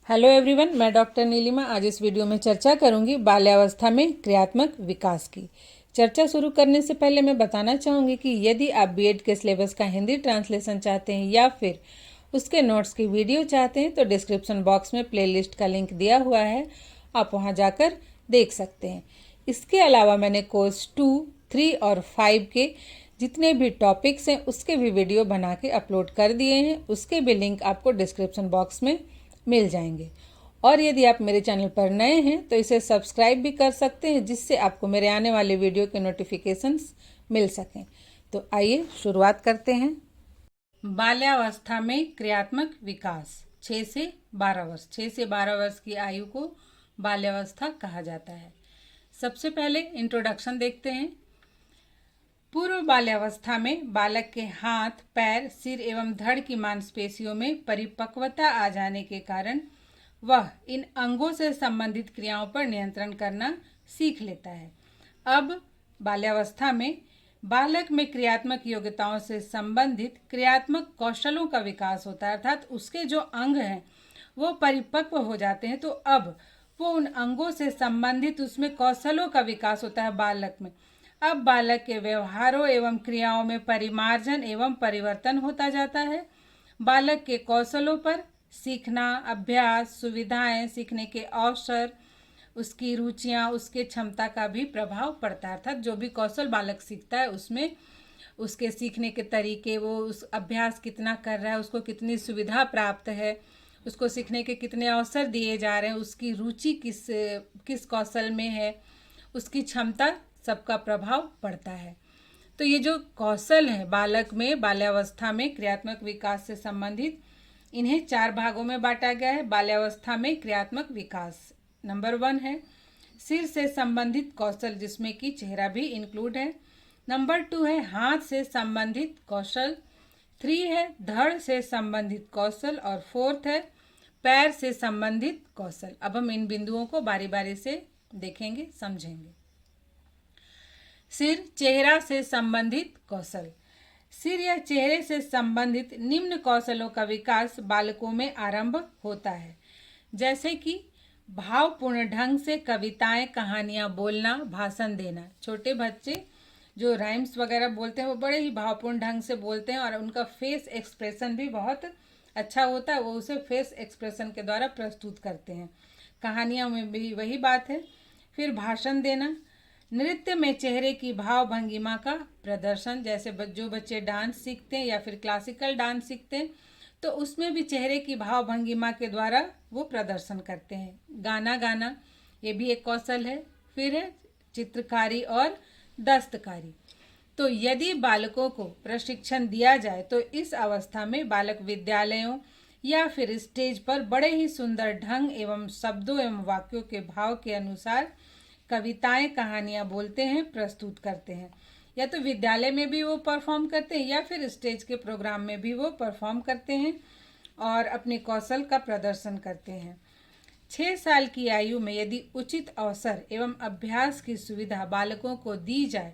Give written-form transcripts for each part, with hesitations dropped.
Hello everyone, मैं doctor Nilima आज इस वीडियो में चर्चा करूंगी बाल्यावस्था में क्रियात्मक विकास की। चर्चा शुरू करने से पहले मैं बताना चाहूँगी कि यदि आप बीएड के सिलेबस का हिंदी ट्रांसलेशन चाहते हैं या फिर उसके नोट्स की वीडियो चाहते हैं तो डिस्क्रिप्शन बॉक्स में प्लेलिस्ट का लिंक दिया हुआ है, आप वहाँ जाकर देख सकते हैं। इसके अलावा मैंने कोर्स 2, 3 और 5 के जितने भी टॉपिक्स हैं उसके भी वीडियो बना के अपलोड कर दिए हैं, उसके भी लिंक आपको डिस्क्रिप्शन बॉक्स में मिल जाएंगे। और यदि आप मेरे चैनल पर नए हैं तो इसे सब्सक्राइब भी कर सकते हैं, जिससे आपको मेरे आने वाले वीडियो के नोटिफिकेशंस मिल सकें। तो आइए शुरुआत करते हैं। बाल्यावस्था में क्रियात्मक विकास 6 से 12 वर्ष। 6 से 12 वर्ष की आयु को बाल्यावस्था कहा जाता है। सबसे पहले इंट्रोडक्शन देखते हैं। पूर्व बाल्यावस्था में बालक के हाथ, पैर, सिर एवं धड़ की मांसपेशियों में परिपक्वता आ जाने के कारण वह इन अंगों से संबंधित क्रियाओं पर नियंत्रण करना सीख लेता है। अब बाल्यावस्था में बालक में क्रियात्मक योग्यताओं से संबंधित क्रियात्मक कौशलों का विकास होता है, अर्थात उसके जो अंग हैं वो परिपक्व हो जाते हैं। तो अब वो उन अंगों से संबंधित उसमें कौशलों का विकास होता है बालक में। अब बालक के व्यवहारों एवं क्रियाओं में परिमार्जन एवं परिवर्तन होता जाता है। बालक के कौशलों पर सीखना, अभ्यास, सुविधाएं, सीखने के अवसर, उसकी रुचियां, उसके क्षमता का भी प्रभाव पड़ता है। अर्थात जो भी कौशल बालक सीखता है उसमें उसके सीखने के तरीके, वो उस अभ्यास कितना कर रहा है, उसको कितनी सुविधा प्राप्त है, उसको सीखने के कितने अवसर दिए जा रहे हैं, उसकी रुचि किस कौशल में है, उसकी क्षमता, सबका प्रभाव पड़ता है। तो ये जो कौशल है बालक में बाल्यावस्था में क्रियात्मक विकास से संबंधित, इन्हें 4 भागों में बांटा गया है। बाल्यावस्था में क्रियात्मक विकास नंबर 1 है सिर से संबंधित कौशल, जिसमें कि चेहरा भी इंक्लूड है। नंबर 2 है हाथ से संबंधित कौशल। 3 है धड़ से संबंधित कौशल और 4th है पैर से संबंधित कौशल। अब हम इन बिंदुओं को बारी बारी से देखेंगे, समझेंगे। सिर, चेहरा से संबंधित कौशल। सिर या चेहरे से संबंधित निम्न कौशलों का विकास बालकों में आरंभ होता है, जैसे कि भावपूर्ण ढंग से कविताएं, कहानियां बोलना, भाषण देना। छोटे बच्चे जो राइम्स वगैरह बोलते हैं वो बड़े ही भावपूर्ण ढंग से बोलते हैं और उनका फेस एक्सप्रेशन भी बहुत अच्छा होता है, वो उसे फेस एक्सप्रेशन के द्वारा प्रस्तुत करते हैं। कहानियों में भी वही बात है। फिर भाषण देना। नृत्य में चेहरे की भाव भंगिमा का प्रदर्शन, जैसे जो बच्चे डांस सीखते हैं या फिर क्लासिकल डांस सीखते हैं तो उसमें भी चेहरे की भाव भंगिमा के द्वारा वो प्रदर्शन करते हैं। गाना गाना, ये भी एक कौशल है। फिर है चित्रकारी और दस्तकारी। तो यदि बालकों को प्रशिक्षण दिया जाए तो इस अवस्था में बालक विद्यालयों या फिर स्टेज पर बड़े ही सुंदर ढंग एवं शब्दों एवं वाक्यों के भाव के अनुसार कविताएं, कहानियां बोलते हैं, प्रस्तुत करते हैं। या तो विद्यालय में भी वो परफॉर्म करते हैं या फिर स्टेज के प्रोग्राम में भी वो परफॉर्म करते हैं और अपने कौशल का प्रदर्शन करते हैं। 6 साल की आयु में यदि उचित अवसर एवं अभ्यास की सुविधा बालकों को दी जाए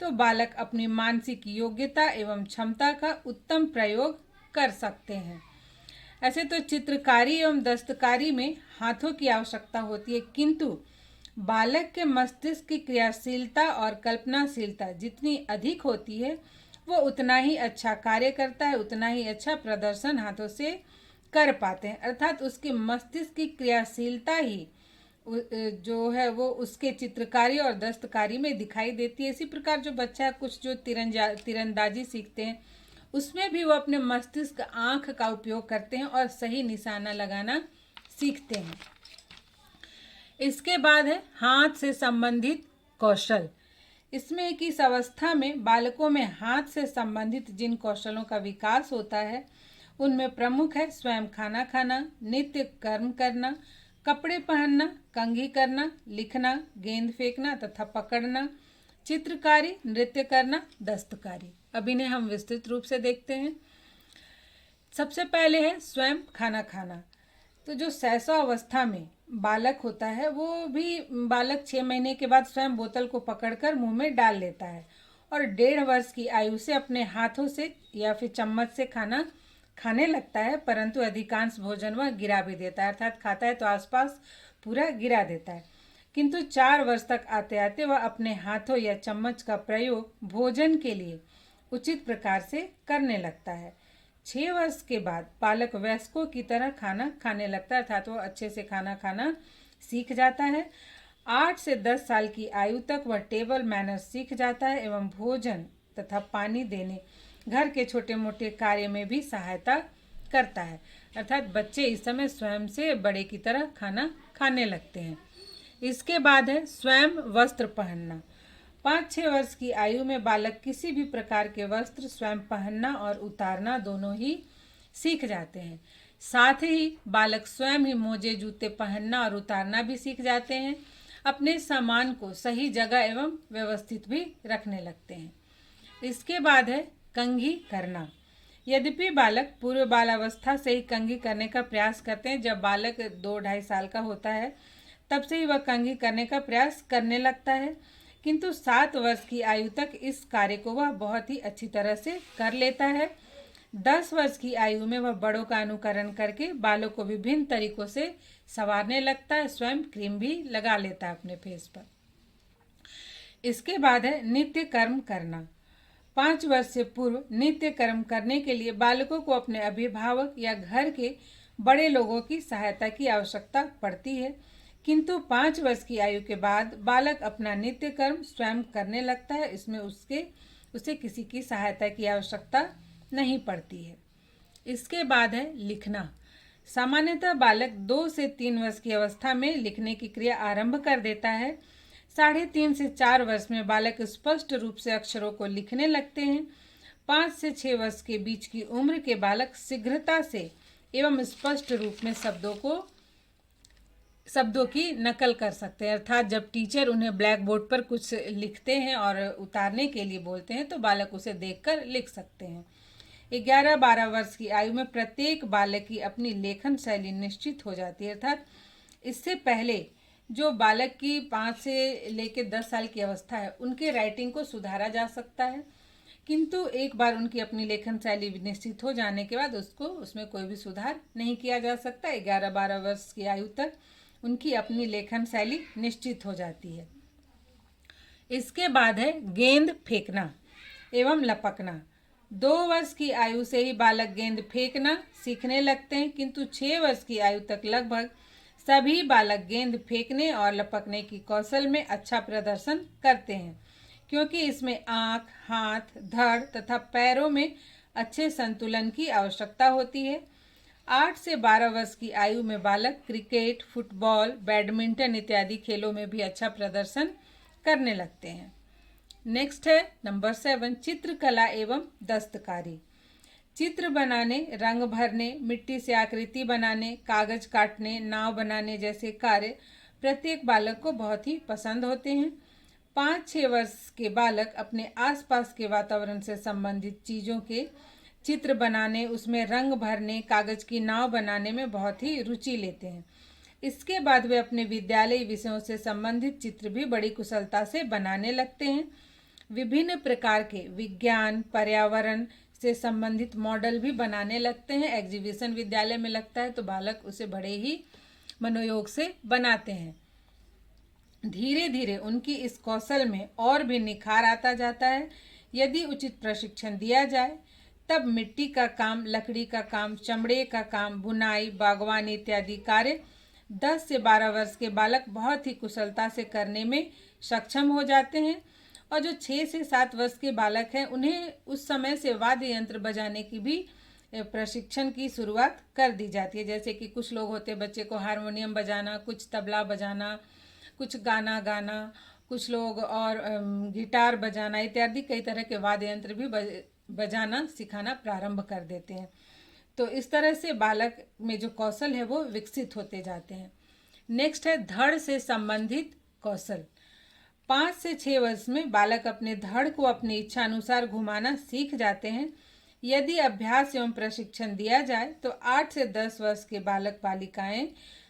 तो बालक अपनी मानसिक योग्यता एवं क्षमता का उत्तम प्रयोग कर सकते हैं। ऐसे तो चित्रकारी एवं दस्तकारी में हाथों की आवश्यकता होती है, किंतु बालक के मस्तिष्क की क्रियाशीलता और कल्पनाशीलता जितनी अधिक होती है वो उतना ही अच्छा कार्य करता है, उतना ही अच्छा प्रदर्शन हाथों से कर पाते हैं। अर्थात उसके मस्तिष्क की क्रियाशीलता ही जो है वो उसके चित्रकारी और दस्तकारी में दिखाई देती है। इसी प्रकार जो बच्चा कुछ जो तीरंदाजी सीखते हैं उसमें भी वो अपने मस्तिष्क, आँख का उपयोग करते हैं और सही निशाना लगाना सीखते हैं। इसके बाद है हाथ से संबंधित कौशल। इसमें कि इस अवस्था में बालकों में हाथ से संबंधित जिन कौशलों का विकास होता है उनमें प्रमुख है स्वयं खाना खाना, नित्य कर्म करना, कपड़े पहनना, कंघी करना, लिखना, गेंद फेंकना तथा पकड़ना, चित्रकारी, नृत्य करना, दस्तकारी। अब इन्हें हम विस्तृत रूप से देखते हैं। सबसे पहले है स्वयं खाना खाना। तो जो शैशव अवस्था में बालक होता है वो भी बालक 6 महीने के बाद स्वयं बोतल को पकड़कर मुंह में डाल लेता है और 1.5 वर्ष की आयु से अपने हाथों से या फिर चम्मच से खाना खाने लगता है, परंतु अधिकांश भोजन वह गिरा भी देता है, अर्थात खाता है तो आसपास पूरा गिरा देता है। किंतु 4 वर्ष तक आते आते वह अपने हाथों या चम्मच का प्रयोग भोजन के लिए उचित प्रकार से करने लगता है। 6 वर्ष के बाद बालक वयस्कों की तरह खाना खाने लगता है, अर्थात वो अच्छे से खाना खाना सीख जाता है। 8 से 10 साल की आयु तक वह टेबल मैनर्स सीख जाता है एवं भोजन तथा पानी देने, घर के छोटे मोटे कार्य में भी सहायता करता है, अर्थात बच्चे इस समय स्वयं से बड़े की तरह खाना खाने लगते हैं। इसके बाद है स्वयं वस्त्र पहनना। 5-6 वर्ष की आयु में बालक किसी भी प्रकार के वस्त्र स्वयं पहनना और उतारना दोनों ही सीख जाते हैं। साथ ही बालक स्वयं ही मोजे जूते पहनना और उतारना भी सीख जाते हैं। अपने सामान को सही जगह एवं व्यवस्थित भी रखने लगते हैं। इसके बाद है कंघी करना। यद्यपि बालक पूर्व बालावस्था से ही कंघी करने का प्रयास करते हैं, जब बालक 2-2.5 साल का होता है तब से ही वह कंघी करने का प्रयास करने लगता है, किंतु 7 वर्ष की आयु तक इस कार्य को वह बहुत ही अच्छी तरह से कर लेता है। 10 वर्ष की आयु में वह बड़ों का अनुकरण करके बालों को विभिन्न तरीकों से संवारने लगता है, स्वयं क्रीम भी लगा लेता है अपने फेस पर। इसके बाद है नित्य कर्म करना। 5 वर्ष से पूर्व नित्य कर्म करने के लिए बालकों को अपने अभिभावक या घर के बड़े लोगों की सहायता की आवश्यकता पड़ती है, किंतु 5 वर्ष की आयु के बाद बालक अपना नित्य कर्म स्वयं करने लगता है। इसमें उसे किसी की सहायता की आवश्यकता नहीं पड़ती है। इसके बाद है लिखना। सामान्यतः बालक 2 से 3 वर्ष की अवस्था में लिखने की क्रिया आरंभ कर देता है। 3.5 से 4 वर्ष में बालक स्पष्ट रूप से अक्षरों को लिखने लगते हैं। 5 से 6 वर्ष के बीच की उम्र के बालक शीघ्रता से एवं स्पष्ट रूप में शब्दों की नकल कर सकते हैं, अर्थात जब टीचर उन्हें ब्लैक बोर्ड पर कुछ लिखते हैं और उतारने के लिए बोलते हैं तो बालक उसे देखकर लिख सकते हैं। 11-12 वर्ष की आयु में प्रत्येक बालक की अपनी लेखन शैली निश्चित हो जाती है, अर्थात इससे पहले जो बालक की 5 से लेकर 10 साल की अवस्था है उनके राइटिंग को सुधारा जा सकता है, किंतु एक बार उनकी अपनी लेखन शैली निश्चित हो जाने के बाद उसमें कोई भी सुधार नहीं किया जा सकता। 11-12 वर्ष की आयु तक उनकी अपनी लेखन शैली निश्चित हो जाती है। इसके बाद है गेंद फेंकना एवं लपकना। 2 वर्ष की आयु से ही बालक गेंद फेंकना सीखने लगते हैं, किंतु 6 वर्ष की आयु तक लगभग सभी बालक गेंद फेंकने और लपकने की कौशल में अच्छा प्रदर्शन करते हैं, क्योंकि इसमें आँख, हाथ, धड़ तथा पैरों में अच्छे संतुलन की आवश्यकता होती है। 8 से 12 वर्ष की आयु में बालक क्रिकेट, फुटबॉल, बैडमिंटन इत्यादि खेलों में भी अच्छा प्रदर्शन करने लगते हैं। नेक्स्ट है नंबर 7, चित्रकला एवं दस्तकारी। चित्र बनाने, रंग भरने, मिट्टी से आकृति बनाने, कागज काटने, नाव बनाने जैसे कार्य प्रत्येक बालक को बहुत ही पसंद होते हैं। 5-6 वर्ष के बालक अपने आसपास के वातावरण से संबंधित चीज़ों के चित्र बनाने, उसमें रंग भरने, कागज की नाव बनाने में बहुत ही रुचि लेते हैं। इसके बाद वे अपने विद्यालय विषयों से संबंधित चित्र भी बड़ी कुशलता से बनाने लगते हैं। विभिन्न प्रकार के विज्ञान, पर्यावरण से संबंधित मॉडल भी बनाने लगते हैं। एग्जीबिशन विद्यालय में लगता है तो बालक उसे बड़े ही मनोयोग से बनाते हैं। धीरे धीरे उनकी इस कौशल में और भी निखार आता जाता है। यदि उचित प्रशिक्षण दिया जाए तब मिट्टी का काम, लकड़ी का काम, चमड़े का काम, बुनाई, बागवानी इत्यादि कार्य 10 से 12 वर्ष के बालक बहुत ही कुशलता से करने में सक्षम हो जाते हैं। और जो 6 से 7 वर्ष के बालक हैं उन्हें उस समय से वाद्य यंत्र बजाने की भी प्रशिक्षण की शुरुआत कर दी जाती है। जैसे कि कुछ लोग होते हैं बच्चे को हारमोनियम बजाना, कुछ तबला बजाना, कुछ गाना गाना, कुछ लोग और गिटार बजाना इत्यादि कई तरह के वाद्य यंत्र भी बजाना सिखाना प्रारंभ कर देते हैं। तो इस तरह से बालक में जो कौशल है वो विकसित होते जाते हैं। नेक्स्ट है धड़ से संबंधित कौशल। 5 से 6 वर्ष में बालक अपने धड़ को अपनी इच्छा अनुसार घुमाना सीख जाते हैं। यदि अभ्यास एवं प्रशिक्षण दिया जाए तो 8 से 10 वर्ष के बालक बालिकाएं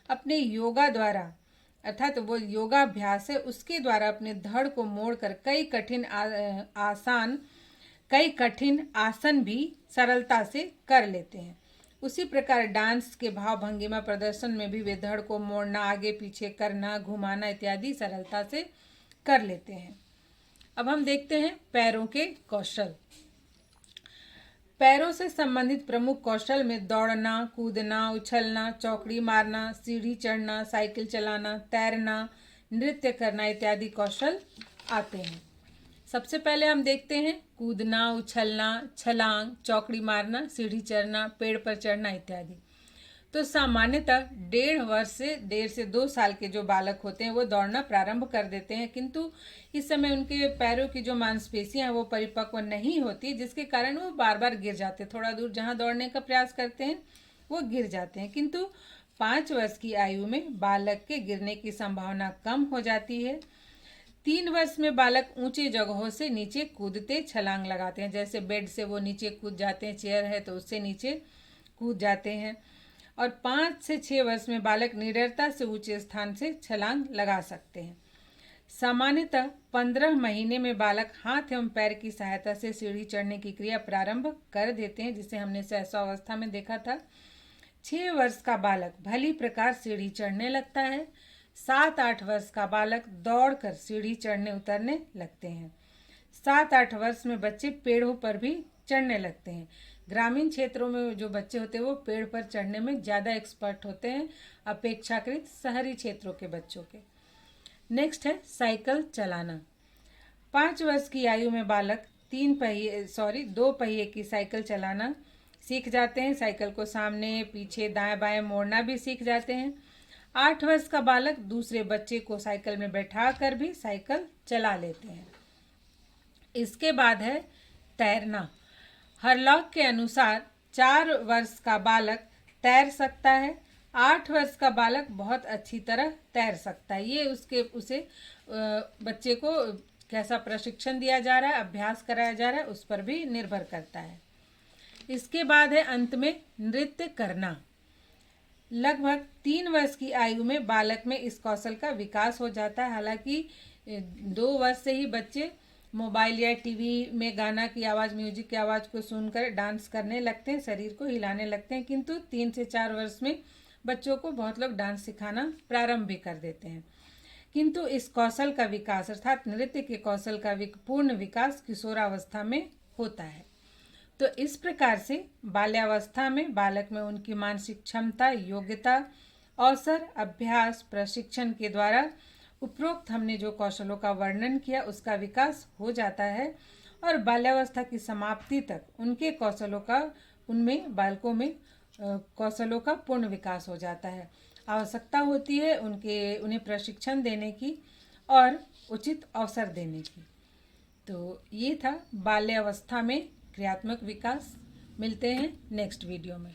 अपने योगा द्वारा, अर्थात वो योगाभ्यास है उसके द्वारा अपने धड़ को मोड़कर कई कठिन आसन भी सरलता से कर लेते हैं। उसी प्रकार डांस के भाव भंगिमा प्रदर्शन में भी वे धड़ को मोड़ना, आगे पीछे करना, घुमाना इत्यादि सरलता से कर लेते हैं। अब हम देखते हैं पैरों के कौशल। पैरों से संबंधित प्रमुख कौशल में दौड़ना, कूदना, उछलना, चौकड़ी मारना, सीढ़ी चढ़ना, साइकिल चलाना, तैरना, नृत्य करना इत्यादि कौशल आते हैं। सबसे पहले हम देखते हैं कूदना, उछलना, छलांग, चौकड़ी मारना, सीढ़ी चढ़ना, पेड़ पर चढ़ना इत्यादि। तो सामान्यतः 1.5 से 2 साल के जो बालक होते हैं वो दौड़ना प्रारंभ कर देते हैं, किंतु इस समय उनके पैरों की जो मांसपेशियां हैं वो परिपक्व नहीं होती, जिसके कारण वो बार बार गिर जाते हैं। थोड़ा दूर जहां दौड़ने का प्रयास करते हैं वो गिर जाते हैं, किंतु 5 वर्ष की आयु में बालक के गिरने की संभावना कम हो जाती है। 3 वर्ष में बालक ऊंची जगहों से नीचे कूदते छलांग लगाते हैं, जैसे बेड से वो नीचे कूद जाते हैं, चेयर है तो उससे नीचे कूद जाते हैं। और 5 से 6 वर्ष में बालक निडरता से ऊंचे स्थान से छलांग लगा सकते हैं। सामान्यतः 15 महीने में बालक हाथ एवं पैर की सहायता से सीढ़ी चढ़ने की क्रिया प्रारंभ कर देते हैं, जिसे हमने शैशवावस्था में देखा था। 6 वर्ष का बालक भली प्रकार सीढ़ी चढ़ने लगता है। 7-8 वर्ष का बालक दौड़कर सीढ़ी चढ़ने उतरने लगते हैं। 7-8 वर्ष में बच्चे पेड़ों पर भी चढ़ने लगते हैं। ग्रामीण क्षेत्रों में जो बच्चे होते हैं वो पेड़ पर चढ़ने में ज़्यादा एक्सपर्ट होते हैं अपेक्षाकृत शहरी क्षेत्रों के बच्चों के। नेक्स्ट है साइकिल चलाना। 5 वर्ष की आयु में बालक 2 पहिए की साइकिल चलाना सीख जाते हैं। साइकिल को सामने, पीछे, दाएं बाएं मोड़ना भी सीख जाते हैं। 8 वर्ष का बालक दूसरे बच्चे को साइकिल में बैठा कर भी साइकिल चला लेते हैं। इसके बाद है तैरना। हरलॉक के अनुसार 4 वर्ष का बालक तैर सकता है। 8 वर्ष का बालक बहुत अच्छी तरह तैर सकता है। ये उसे बच्चे को कैसा प्रशिक्षण दिया जा रहा है, अभ्यास कराया जा रहा है, उस पर भी निर्भर करता है। इसके बाद है अंत में नृत्य करना। लगभग 3 वर्ष की आयु में बालक में इस कौशल का विकास हो जाता है। हालांकि 2 वर्ष से ही बच्चे मोबाइल या टीवी में गाना की आवाज़, म्यूजिक की आवाज़ को सुनकर डांस करने लगते हैं, शरीर को हिलाने लगते हैं, किंतु 3 से 4 वर्ष में बच्चों को बहुत लोग डांस सिखाना प्रारंभ भी कर देते हैं। किंतु इस कौशल का विकास अर्थात नृत्य के कौशल का पूर्ण विकास किशोरावस्था में होता है। तो इस प्रकार से बाल्यावस्था में बालक में उनकी मानसिक क्षमता, योग्यता, अवसर, अभ्यास, प्रशिक्षण के द्वारा उपरोक्त हमने जो कौशलों का वर्णन किया उसका विकास हो जाता है और बाल्यावस्था की समाप्ति तक बालकों में कौशलों का पूर्ण विकास हो जाता है। आवश्यकता होती है उन्हें प्रशिक्षण देने की और उचित अवसर देने की। तो ये था बाल्यावस्था में क्रियात्मक विकास। मिलते हैं नेक्स्ट वीडियो में।